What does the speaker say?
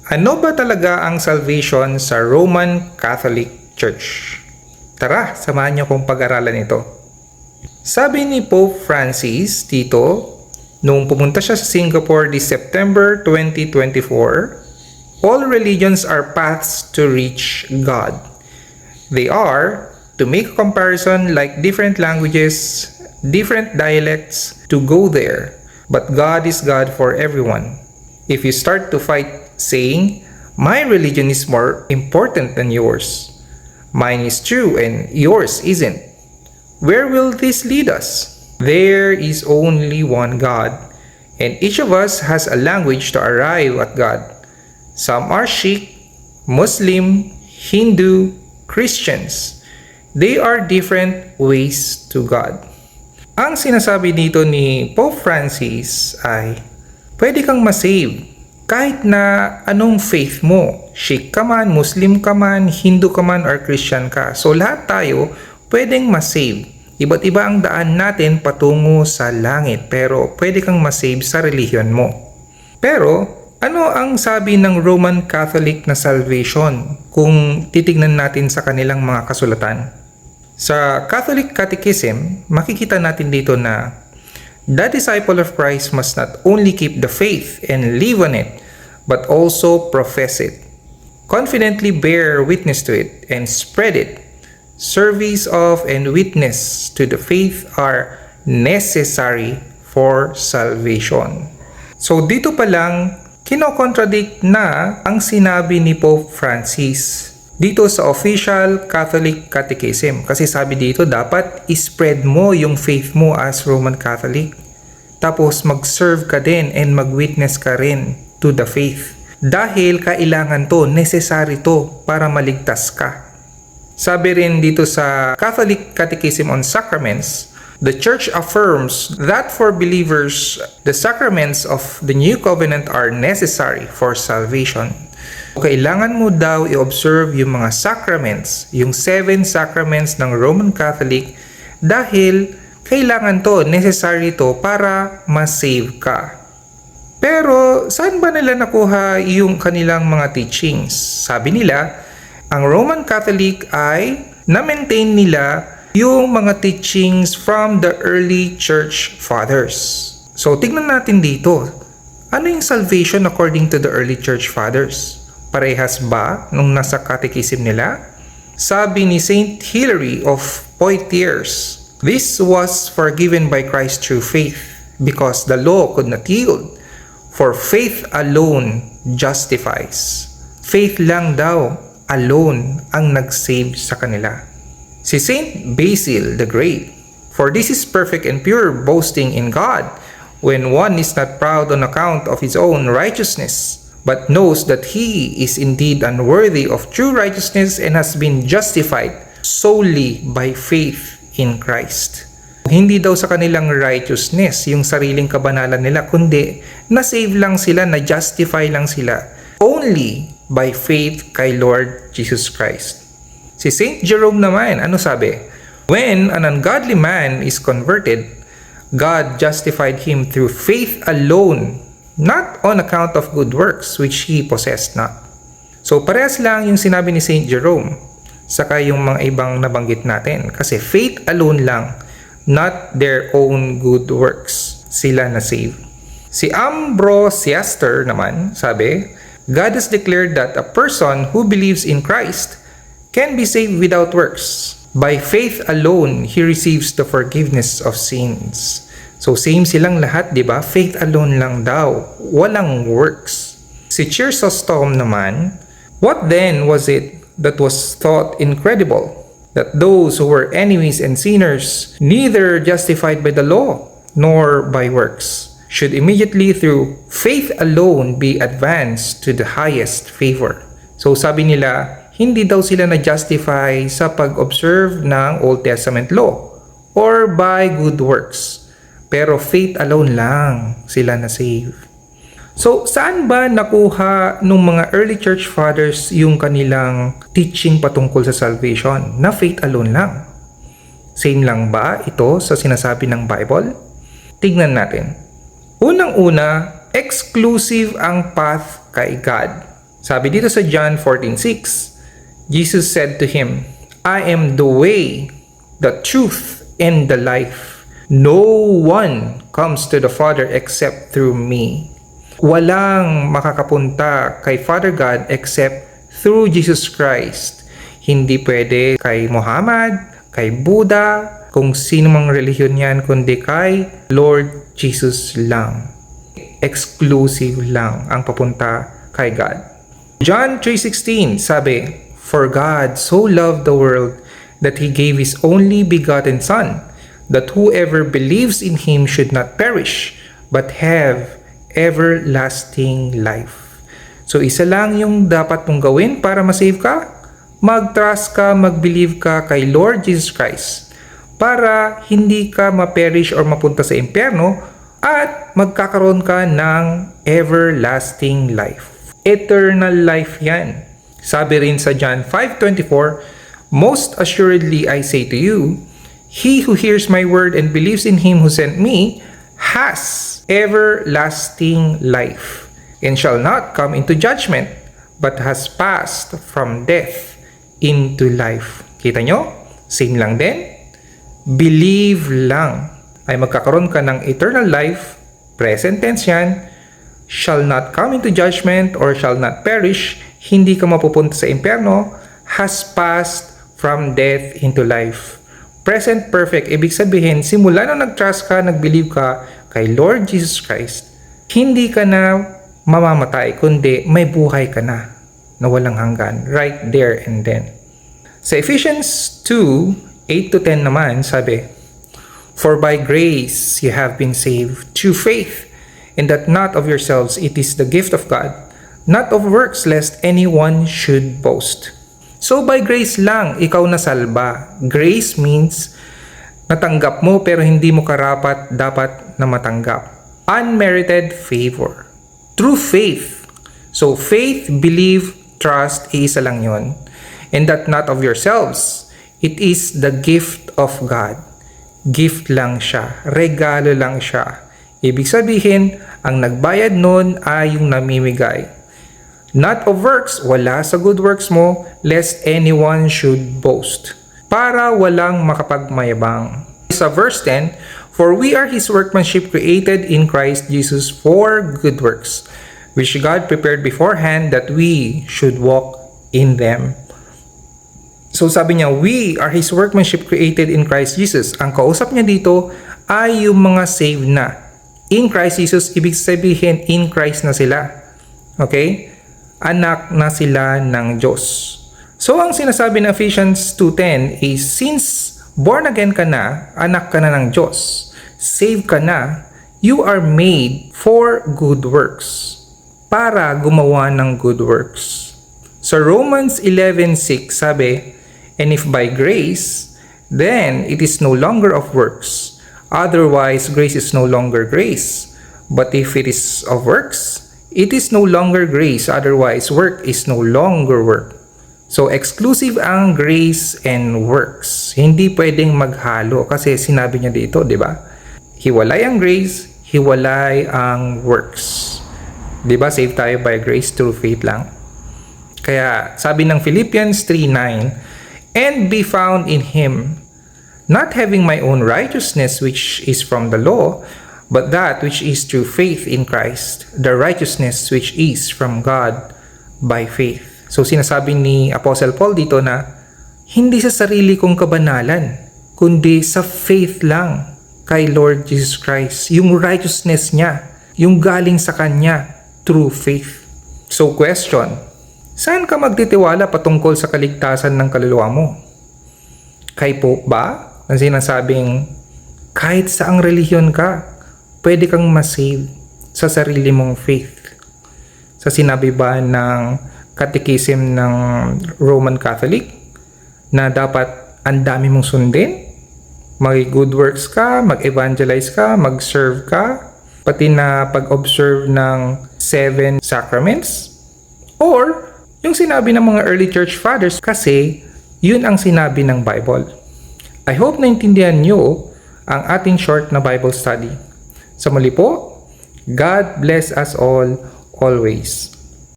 Ano ba talaga ang salvation sa Roman Catholic Church? Tara, samahan niyo kong pag-aralan ito. Sabi ni Pope Francis dito, nung pumunta siya sa Singapore this September 2024, all religions are paths to reach God. They are, to make a comparison, like different languages, different dialects, to go there. But God is God for everyone. If you start to fight saying, my religion is more important than yours, mine is true and yours isn't, where will this lead us? There is only one God, and each of us has a language to arrive at God. Some are Sikh, Muslim, Hindu, Christians. They are different ways to God. Ang sinasabi dito ni Pope Francis ay, pwede kang masave kahit na anong faith mo. Sikh ka man, Muslim ka man, Hindu ka man, or Christian ka. So lahat tayo pwedeng masave. Iba't iba ang daan natin patungo sa langit, pero pwede kang masave sa relihiyon mo. Pero ano ang sabi ng Roman Catholic na salvation kung titignan natin sa kanilang mga kasulatan? Sa Catholic Catechism, makikita natin dito na the disciple of Christ must not only keep the faith and live on it, but also profess it, confidently bear witness to it, and spread it. Service of and witness to the faith are necessary for salvation. So dito pa lang, kinokontradict na ang sinabi ni Pope Francis dito sa official Catholic Catechism. Kasi sabi dito, dapat ispread mo yung faith mo as Roman Catholic. Tapos mag-serve ka din and mag-witness ka rin to the faith. Dahil kailangan to, necessary to para maligtas ka. Sabi rin dito sa Catholic Catechism on Sacraments, the Church affirms that for believers, the sacraments of the New Covenant are necessary for salvation. Kailangan mo daw i-observe yung mga sacraments, yung 7 sacraments ng Roman Catholic dahil kailangan to, necessary to para ma-save ka. Pero saan ba nila nakuha yung kanilang mga teachings? Sabi nila, ang Roman Catholic ay na-maintain nila yung mga teachings from the early church fathers. So tignan natin dito, ano yung salvation according to the early church fathers? Parehas ba nung nasa catechism nila? Sabi ni Saint Hilary of Poitiers, this was forgiven by Christ through faith, because the law could not yield, for faith alone justifies. Faith lang daw, alone, ang nag-save sa kanila. Si Saint Basil the Great, for this is perfect and pure boasting in God, when one is not proud on account of his own righteousness, but knows that he is indeed unworthy of true righteousness and has been justified solely by faith in Christ. Hindi daw sa kanilang righteousness, yung sariling kabanalan nila, kundi na-save lang sila, na-justify lang sila only by faith kay Lord Jesus Christ. Si Saint Jerome naman, ano sabi? When an ungodly man is converted, God justified him through faith alone, not on account of good works which he possessed not. So parehas lang yung sinabi ni Saint Jerome saka yung mga ibang nabanggit natin, kasi faith alone lang, not their own good works, sila na save. Si Ambrosiaster naman sabi, God has declared that a person who believes in Christ can be saved without works. By faith alone, he receives the forgiveness of sins. So same silang lahat, di ba? Faith alone lang daw, walang works. Si Chrysostom naman, what then was it that was thought incredible? That those who were enemies and sinners, neither justified by the law nor by works, should immediately through faith alone be advanced to the highest favor. So sabi nila, hindi daw sila na-justify sa pag-observe ng Old Testament law or by good works, pero faith alone lang sila na-save. So, saan ba nakuha nung mga early church fathers yung kanilang teaching patungkol sa salvation na faith alone lang? Same lang ba ito sa sinasabi ng Bible? Tignan natin. Unang-una, exclusive ang path kay God. Sabi dito sa John 14:6, Jesus said to him, I am the way, the truth, and the life. No one comes to the Father except through me. Walang makakapunta kay Father God except through Jesus Christ. Hindi pwede kay Muhammad, kay Buddha, kung sino mang relihiyon yan, kundi kay Lord Jesus lang. Exclusive lang ang papunta kay God. John 3:16 sabi, For God so loved the world that He gave His only begotten Son, that whoever believes in Him should not perish, but have everlasting life. So isa lang yung dapat mong gawin para masave ka. Mag-trust ka, mag-believe ka kay Lord Jesus Christ para hindi ka ma-perish or mapunta sa impyerno at magkakaroon ka ng everlasting life. Eternal life yan. Sabi rin sa John 5:24, Most assuredly I say to you, he who hears my word and believes in him who sent me has everlasting life and shall not come into judgment, but has passed from death into life. Kita nyo? Same lang din. Believe lang ay magkakaroon ka ng eternal life, present tense yan, shall not come into judgment or shall not perish, hindi ka mapupunta sa impyerno, has passed from death into life. Present perfect, ibig sabihin, simula nung nag-trust ka, nag-believe ka kay Lord Jesus Christ, hindi ka na mamamatay, kundi may buhay ka na walang hanggan, right there and then. Sa Ephesians 2:8-10 naman, sabi, For by grace you have been saved through faith, and that not of yourselves, it is the gift of God, not of works, lest anyone should boast. So by grace lang, ikaw nasalba. Grace means natanggap mo pero hindi mo karapat dapat na matanggap. Unmerited favor. Through faith. So faith, believe, trust, isa lang yon. And that not of yourselves. It is the gift of God. Gift lang siya. Regalo lang siya. Ibig sabihin, ang nagbayad nun ay yung namimigay. Not of works, wala sa good works mo, lest anyone should boast. Para walang makapagmayabang. Sa verse 10, For we are His workmanship created in Christ Jesus for good works, which God prepared beforehand that we should walk in them. So sabi niya, we are His workmanship created in Christ Jesus. Ang kausap niya dito ay yung mga saved na. In Christ Jesus, ibig sabihin in Christ na sila. Okay? Anak na sila ng Diyos. So ang sinasabi ng Ephesians 2:10 is, since born again ka na, anak ka na ng Diyos, saved ka na, you are made for good works. Para gumawa ng good works. Sa Romans 11:6 sabi, And if by grace, then it is no longer of works. Otherwise, grace is no longer grace. But if it is of works, it is no longer grace, otherwise work is no longer work. So exclusive ang grace and works. Hindi pwedeng maghalo kasi sinabi niya dito, di ba? Hiwalay ang grace, hiwalay ang works. Di ba? Save tayo by grace through faith lang. Kaya sabi ng Philippians 3:9, And be found in Him, not having my own righteousness which is from the law, but that which is through faith in Christ, the righteousness which is from God by faith. So sinasabi ni Apostle Paul dito na hindi sa sarili kong kabanalan, kundi sa faith lang kay Lord Jesus Christ. Yung righteousness niya, yung galing sa Kanya through faith. So question, saan ka magtitiwala patungkol sa kaligtasan ng kaluluwa mo? Kay Pope ba? Na sinasabing kahit saang relihiyon ka, pwede kang masave sa sarili mong faith. Sa sinabi ba ng Catechism ng Roman Catholic na dapat ang dami mong sundin? Mag-good works ka, mag-evangelize ka, mag-serve ka, pati na pag-observe ng 7 sacraments? Or yung sinabi ng mga early church fathers kasi yun ang sinabi ng Bible. I hope naintindihan nyo ang ating short na Bible study. Sa muli po, God bless us all always.